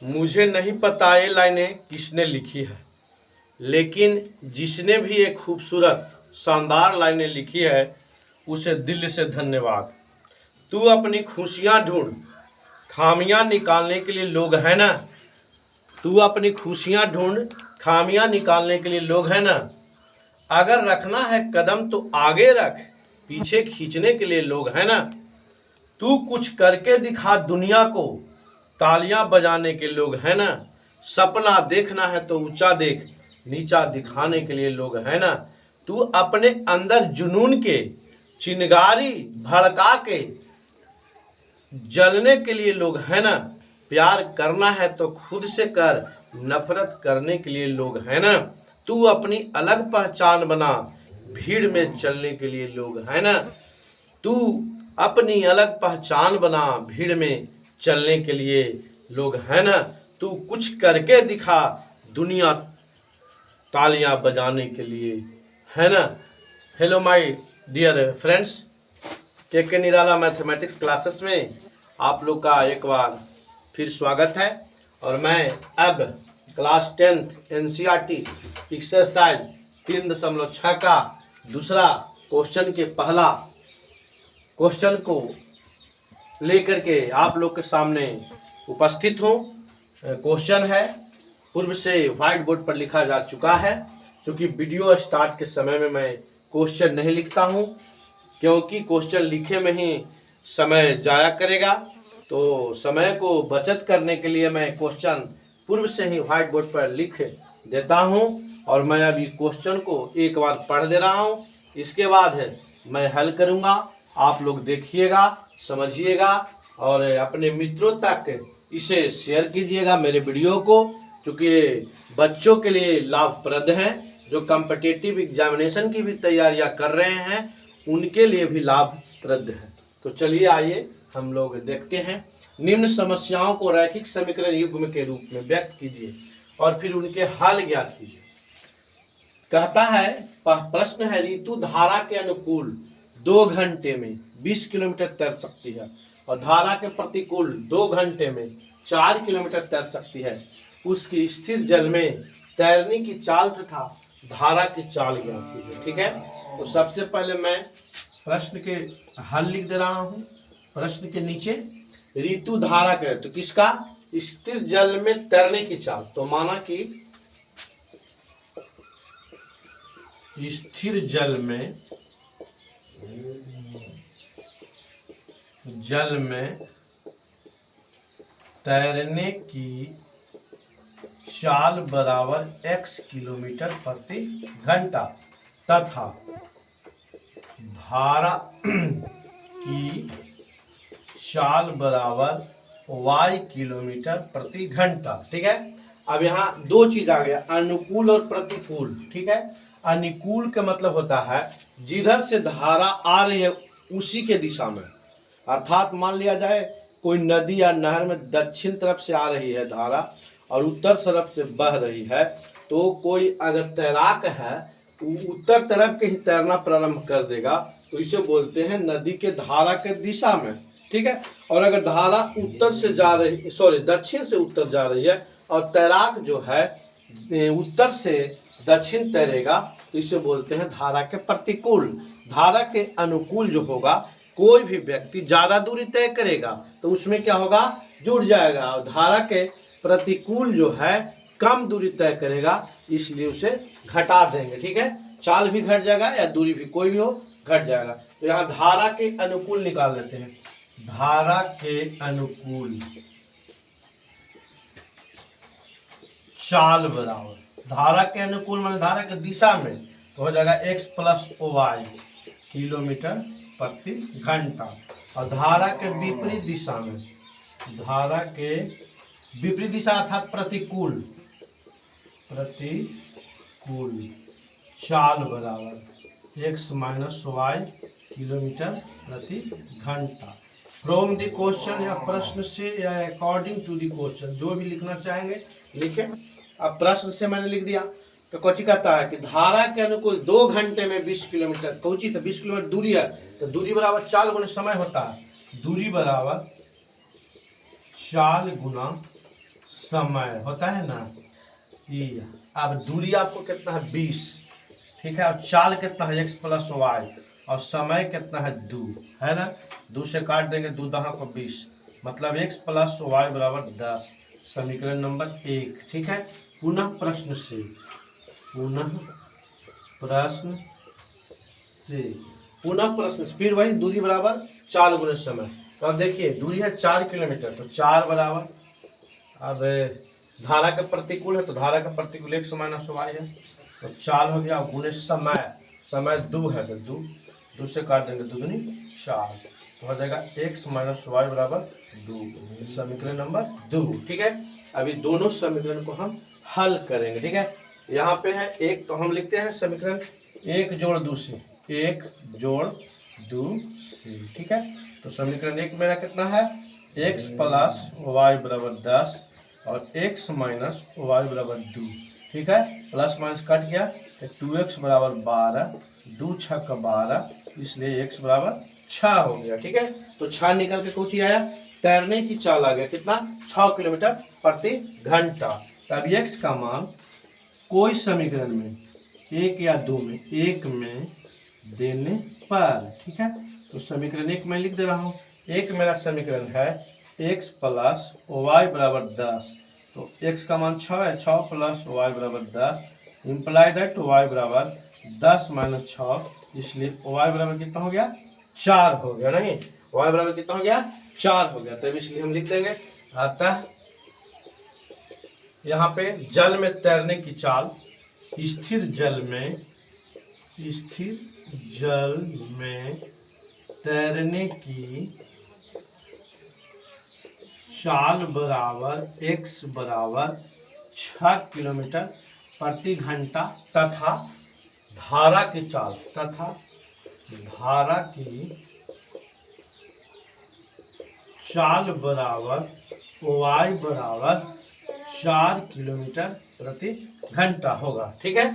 मुझे नहीं पता ये लाइनें किसने लिखी है, लेकिन जिसने भी एक खूबसूरत शानदार लाइनें लिखी है उसे दिल से धन्यवाद। तू अपनी खुशियाँ ढूंढ, खामियां निकालने के लिए लोग हैं ना। तू अपनी खुशियां ढूंढ, खामियां निकालने के लिए लोग हैं ना। अगर रखना है कदम तो आगे रख, पीछे खींचने के लिए लोग हैं ना। तू कुछ करके दिखा दुनिया को, तालियां बजाने के लोग हैं ना। सपना देखना है तो ऊंचा देख, नीचा दिखाने के लिए लोग हैं ना। तू अपने अंदर जुनून के चिंगारी भड़का के जलने के लिए लोग हैं ना। प्यार करना है तो खुद से कर, नफरत करने के लिए लोग हैं ना। तू अपनी अलग पहचान बना, भीड़ में चलने के लिए लोग हैं ना। तू अपनी अलग पहचान बना, भीड़ में चलने के लिए लोग हैं ना। तू कुछ करके दिखा दुनिया तालियां बजाने के लिए है ना। हेलो माय डियर फ्रेंड्स, के निराला मैथमेटिक्स क्लासेस में आप लोग का एक बार फिर स्वागत है। और मैं अब क्लास 10th एनसीईआरटी एक्सरसाइज 3.6 का दूसरा क्वेश्चन के पहला क्वेश्चन को लेकर के आप लोग के सामने उपस्थित हूँ। क्वेश्चन है, पूर्व से व्हाइट बोर्ड पर लिखा जा चुका है। क्योंकि वीडियो स्टार्ट के समय में मैं क्वेश्चन नहीं लिखता हूँ, क्योंकि क्वेश्चन लिखे में ही समय जाया करेगा। तो समय को बचत करने के लिए मैं क्वेश्चन पूर्व से ही व्हाइट बोर्ड पर लिख देता हूं। और मैं अभी क्वेश्चन को एक बार पढ़ दे रहा हूं, इसके बाद मैं हल करूंगा। आप लोग देखिएगा, समझिएगा और अपने मित्रों तक इसे शेयर कीजिएगा मेरे वीडियो को, क्योंकि बच्चों के लिए लाभप्रद है। जो कॉम्पिटिटिव एग्जामिनेशन की भी तैयारियां कर रहे हैं उनके लिए भी लाभप्रद है। तो चलिए आइए हम लोग देखते हैं। निम्न समस्याओं को रैखिक समीकरण युग्म के रूप में व्यक्त कीजिए और फिर उनके हल ज्ञात कीजिए। कहता है, प्रश्न है, ऋतु धारा के अनुकूल 2 घंटे में 20 किलोमीटर तैर सकती है और धारा के प्रतिकूल 2 घंटे में 4 किलोमीटर तैर सकती है। उसकी स्थिर जल में तैरने की चाल तथा धारा की चाल ज्ञात कीजिए। ठीक है, तो सबसे पहले मैं प्रश्न के हल लिख दे रहा हूं। प्रश्न के नीचे ऋतु धारा के, तो किसका, स्थिर जल में तैरने की चाल। तो माना कि स्थिर जल में तैरने की चाल बराबर x किलोमीटर प्रति घंटा तथा धारा की चाल बराबर y किलोमीटर प्रति घंटा। ठीक है, अब यहाँ दो चीज आ गया, अनुकूल और प्रतिकूल। ठीक है, अनुकूल का मतलब होता है जिधर से धारा आ रही है उसी के दिशा में। अर्थात मान लिया जाए कोई नदी या नहर में दक्षिण तरफ से आ रही है धारा और उत्तर तरफ से बह रही है, तो कोई अगर तैराक है वो उत्तर तरफ के ही तैरना प्रारंभ कर देगा, तो इसे बोलते हैं नदी के धारा के दिशा में। ठीक है, और अगर धारा उत्तर से जा रही, दक्षिण से उत्तर जा रही है और तैराक जो है उत्तर से दक्षिण तैरेगा, तो इसे बोलते हैं धारा के प्रतिकूल। धारा के अनुकूल जो होगा, कोई भी व्यक्ति ज्यादा दूरी तय करेगा तो उसमें क्या होगा, जुड़ जाएगा। और धारा के प्रतिकूल जो है कम दूरी तय करेगा, इसलिए उसे घटा देंगे। ठीक है, चाल भी घट जाएगा या दूरी भी कोई भी हो घट जाएगा। तो यहाँ धारा के अनुकूल निकाल देते हैं। धारा के अनुकूल चाल बराबर, धारा के अनुकूल माने धारा के दिशा में, तो हो जाएगा x + y किलोमीटर प्रति घंटा। और धारा के विपरीत दिशा में, धारा के विपरीत दिशा अर्थात प्रतिकूल चाल बराबर x - y किलोमीटर प्रति घंटा। फ्रॉम द क्वेश्चन या प्रश्न से या अकॉर्डिंग टू द क्वेश्चन, जो भी लिखना चाहेंगे लिखें। अब प्रश्न से मैंने लिख दिया, तो कोची कहता है कि धारा के अनुकूल 2 घंटे में 20 किलोमीटर, कोची तो 20 किलोमीटर दूरी है, तो दूरी बराबर चाल गुना समय होता है। दूरी बराबर चाल गुना समय होता है ना ये। अब दूरी आपको कितना है 20, ठीक है, और चाल कितना है x प्लस वाई, और समय कितना है 2, है ना। 2 से काट देंगे, 2 दहा को 20, मतलब x प्लस वाई बराबर 10, समीकरण नंबर 1, ठीक है। पुनः प्रश्न से, पुनः प्रश्न से, पुनः प्रश्न से, फिर वही दूरी बराबर 4 गुने समय। तो अब देखिए दूरी है 4 किलोमीटर, तो 4 बराबर, अब धारा का प्रतिकूल है तो धारा का प्रतिकूल x माइनस वाई है, तो 4 हो गया, गुने समय, समय 2 है तो 2 से काट देंगे, 2 दूनी 4, तो हो जाएगा x माइनस वाई बराबर 2, समीकरण नंबर 2, ठीक है। अभी दोनों समीकरण को हम हल करेंगे, ठीक है। यहाँ पे है एक, तो हम लिखते हैं समीकरण 1 जोड़ 2 से, 1 जोड़ 2 से, ठीक है। तो समीकरण 1 मेरा कितना है, x प्लस वाई बराबर 10 और x माइनस वाई बराबर 2, ठीक है। प्लस माइनस कट गया तो 2x बराबर 12, 2 छक 12, इसलिए x बराबर 6 हो गया, ठीक है। तो 6 निकल के कुछ ही आया, तैरने की चाल आ गया कितना, 6 किलोमीटर प्रति घंटा। तब x का मान कोई समीकरण में 1 या 2 में, 1 में देने पर, ठीक है। तो समीकरण 1 में लिख दे रहा हूँ, एक मेरा समीकरण है x प्लस वाई बराबर 10, तो x का मान 6 है, 6 प्लस वाई बराबर 10, इम्प्लाइड है तो y बराबर 10 माइनस 6, इसलिए y बराबर कितना हो गया, 4 हो गया, नहीं y बराबर कितना हो गया, 4 हो गया। तब इसलिए हम लिख देंगे, अतः यहाँ पे जल में तैरने की चाल, स्थिर जल में, स्थिर जल में तैरने की चाल बराबर x बराबर 6 किलोमीटर प्रति घंटा, तथा धारा की चाल, तथा धारा की चाल बराबर y बराबर 4 किलोमीटर प्रति घंटा होगा, ठीक है।